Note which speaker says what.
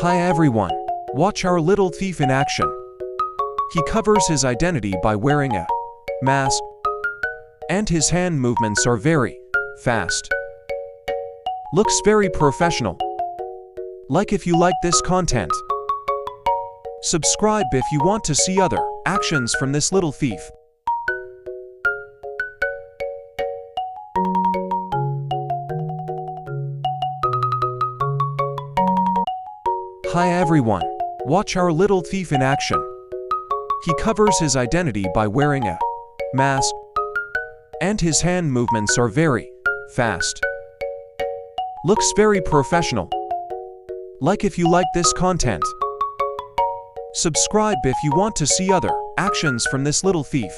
Speaker 1: Hi everyone. Watch our little thief in action. He covers his identity by wearing a mask, and his hand movements are very fast. Looks very professional. Like if you like this content. Subscribe if you want to see other actions from this little thief. Hi everyone. Watch our little thief in action. He covers his identity by wearing a mask, and his hand movements are very fast. Looks very professional. Like if you like this content. Subscribe if you want to see other actions from this little thief.